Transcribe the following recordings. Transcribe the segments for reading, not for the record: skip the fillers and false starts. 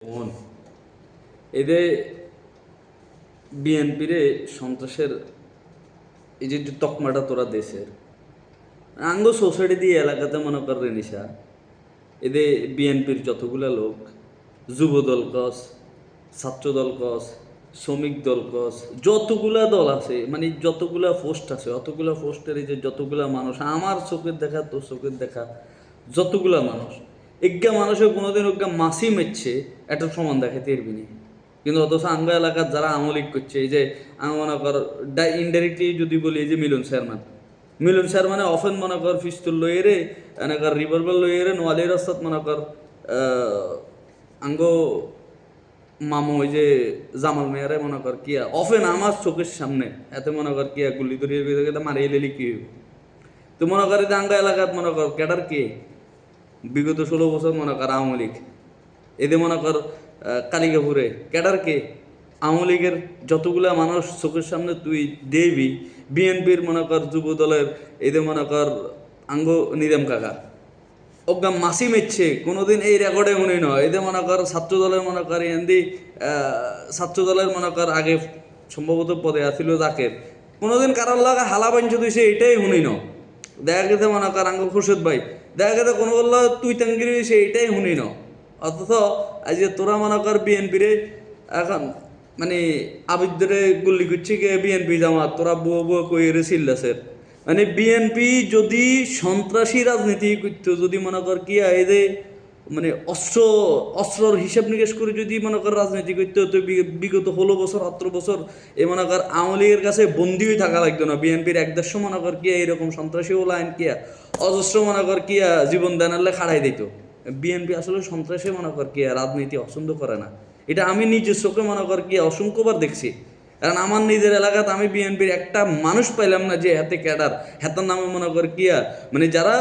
মন এদের বিএনপিরে সন্ত্রাসের এই যে তকমাটা তোরা দেশের আঙ্গ সোসাইটি দিয়ে এলাকাতে মনে কর রেনিসা এদের বিএনপির যতগুলা লোক যুবদল কস ছাত্রদল কস শ্রমিক দল কস যতগুলা দল আছে মানে যতগুলা পোস্ট আছে অতগুলা পোস্টের এই যে যতগুলা মানুষ আমার চোখের দেখা তোর চোখের দেখা যতগুলা মানুষ এজ্ঞা মানুষের কোনোদিন ওজ্ঞা মাসি মেচ্ছে একটা সমান দেখাতে পারবি না কিন্তু অথচ আঙ্গ এলাকার যারা আমলিক করছে এই যে আমি মনে কর ইনডাইরেক্টলি যদি বলি এই যে মিলন চেয়ারম্যানে অফেন মনে কর পিস্তল লইয়ে রে এনেকার রিভলভার লইয়ে রে নোয়ালির রাস্তাত মনে কর আঙ্গ মামু ওই যে জামাল মেয়ারে মনে কর কিয়া অফেন আমার চোখের সামনে এতে মনে কর কিয়া গুলি ধরিয়ে মারিয়ে লেলি কি হইব তো মনে কর যে আঙ্গা এলাকাত মনে কর ক্যাডার কে বিগত 16 বছর মনে কর আওয়ামী লীগ এদের মনে কর কালিকাপুরে ক্যাডার কে আওয়ামী লীগের যতগুলা মানুষ চোখের সামনে তুই দেবি বিএনপির মনে কর যুব দলের এদের মনে কর আঙ্গ নিজাম কাকা ওগা মাসি মেচ্ছে কোনোদিন এই রেকর্ডে উনি নয় এদের মনে কর ছাত্র দলের মনে কর এন্দি ছাত্র দলের মনে কর আগে সম্ভবত পদে আসিল জাকের কোনোদিন কারোর লাগা হালা বাঞ্ছ দিছে এটাই শুনি ন দেখা গেছে মনে কর আঙ্গ খুরশেদ ভাই দেখা গেছে কোনো বললো তুই তাঙ্গিরি হয়েছে এইটাই শুনি ন অথচ আজ তোরা মনে কর বিএনপিরে এখন মানে আবিদরে গুল্লি করছি কে বিএনপি জামাত তোরা বুয়ো বুয়ো কইরে চিল্লাসের মানে বিএনপি যদি সন্ত্রাসী রাজনীতি করতো যদি মনে কর কি এই যে মানে অস্ত্রর হিসাব নিকেশ করে যদি মনে কর রাজনীতি করতে হতো বিগত 16 বছর 17 বছর এ মনে কর আওয়ামী লীগের কাছে বন্দী হয়ে থাকা লাগতো না বিএনপির 1-1.5 মনে কর কি এরকম সন্ত্রাসী লাইন কিয়া অজস্র মনে কর কিয়া জীবন দানালে খাড়াই দিত বিএনপি আসলে সন্ত্রাসী মনে কর কিয়া রাজনীতি পছন্দ করে না এটা আমি নিজের চোখে মনে কর কি অসংখ্যবার দেখছি কারণ আমার নিজের এলাকাতে আমি বিএনপির একটা মানুষ পাইলাম না যে হাতে ক্যাডার হাতের নামে মনে কর কিয়া মানে যারা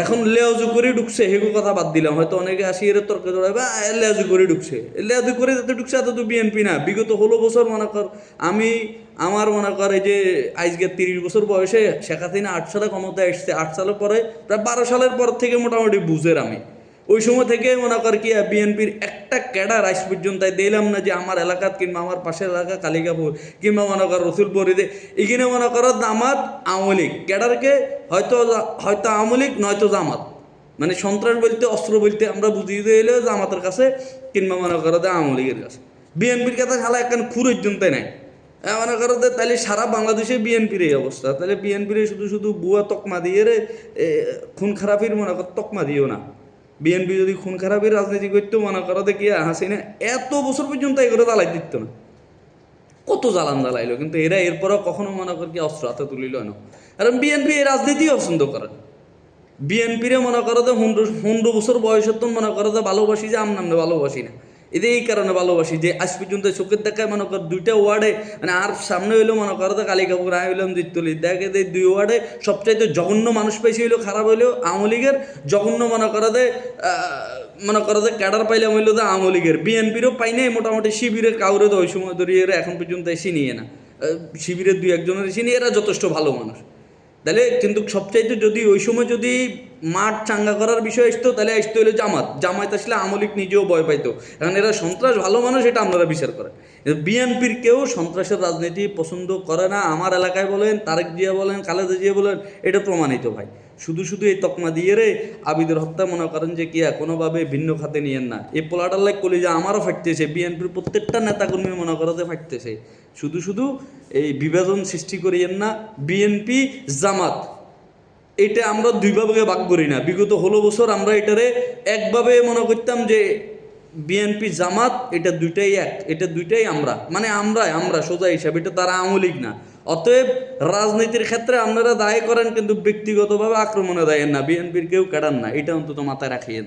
এখন লেজু করে ঢুকছে হেগু কথা বাদ দিলাম হয়তো অনেকে আসি এর তর্ক জড়াবে লেজু করে ঢুকছে লেজু করে যাতে ঢুকছে এত তো বিএনপি না বিগত 16 বছর মনে কর আমি আমার মনে কর এই যে আজকে 30 বছর বয়সে শেখ হাসিনা 8 সালে ক্ষমতায় এসছে 8 সালের পরে প্রায় 12 সালের পর থেকে মোটামুটি বুঝের আমি ওই সময় থেকে মনে কর কি বিএনপির একটা ক্যাডার আজ পর্যন্ত দিলাম না যে আমার এলাকাত কিংবা আমার পাশের এলাকা কালিকাপুর কিংবা মনে কর রসুলপুরিতে এখানে মনে করো জামাত আওয়ামী লীগ ক্যাডারকে হয়তো হয়তো আওয়ামী লীগ নয়তো জামাত মানে সন্ত্রাস বলতে অস্ত্র বলতে আমরা বুঝিয়ে দিলে জামাতের কাছে কিংবা মনে করো যে আওয়ামী লীগের কাছে বিএনপির কাছে খালা একখান খুর পর্যন্ত নাই মনে করো যে তাহলে সারা বাংলাদেশে বিএনপির এই অবস্থা তাহলে বিএনপির শুধু শুধু বুয়া তকমা দিয়ে রে খুন খারাপির মনে কর তকমা দিও না বিএনপি যদি খুন খারাপের রাজনীতি করতো মনে করো দেখি হাসিনা এত বছর পর্যন্ত এগুলো জ্বালাই দিত না কত জ্বালান জ্বালাইলো কিন্তু এরা এরপরও কখনো মনে কর কি অস্ত্র হাতে তুলিল না কারণ বিএনপি এই রাজনীতি পছন্দ করে বিএনপিরে মনে করো যে 15 বছর বয়সের তো মনে করো যে ভালোবাসি যে আমনামে ভালোবাসি না এদের এই কারণে ভালোবাসি যে আজ পর্যন্ত চোখের দেখায় মনে কর 2টা ওয়ার্ডে মানে আর সামনে হইলো মনে করো যে কালিকাপুর আয় হইলাম জিতলি দেখে যে 2 ওয়ার্ডে সবচাইতে জঘন্য মানুষ পাইছি হইলো খারাপ হইলো আওয়ামী লীগের জঘন্য মনে করো যে ক্যাডার পাইলাম হইলো যে আওয়ামী লীগের বিএনপিরও পাই নাই মোটামুটি শিবিরের কাউরে তো ওই সময় ধরিয়ে এখন পর্যন্ত চিনিয়ে না শিবিরের 2-1 জনের চিনি এরা যথেষ্ট ভালো মানুষ তাহলে কিন্তু সবচাইতে যদি ওই সময় যদি মাঠ চাঙ্গা করার বিষয় আসতো তাহলে আসতে হলো জামায়াত আসলে আওয়ামী লীগ নিজেও ভয় পাইতো এখন এরা সন্ত্রাস ভালো মানুষ এটা আপনারা বিচার করেন বিএনপির কেউ সন্ত্রাসের রাজনীতি পছন্দ করে না আমার এলাকায় বলেন তারেক জিয়া বলেন খালেদা জিয়া বলেন এটা প্রমাণিত ভাই শুধু শুধু এই তকমা দিয়ে রে আবিদের হত্যা মনে করেন যে কিয়া কোনোভাবে ভিন্ন খাতে নিয়েন না এই পোলাটার লাইক কলি যে আমারও ফাটতেছে বিএনপির প্রত্যেকটা নেতাকর্মী মনে করো যে ফাটতেছে শুধু শুধু এই বিভাজন সৃষ্টি করিয়েন না বিএনপি জামাত এটা আমরা 2 ভাগে ভাগ করি না বিগত 16 বছর আমরা এটারে একভাবে মনে করতাম যে বিএনপি জামাত এটা দুইটাই এক এটা দুইটাই আমরা মানে আমরা সোজা হিসাব এটা তারা আওয়ামী লীগ না অতএব রাজনীতির ক্ষেত্রে আপনারা দায় করেন কিন্তু ব্যক্তিগতভাবে আক্রমণে দেয়েন না বিএনপির কেউ কাটান না এটা অন্তত মাথায় রাখিয়েন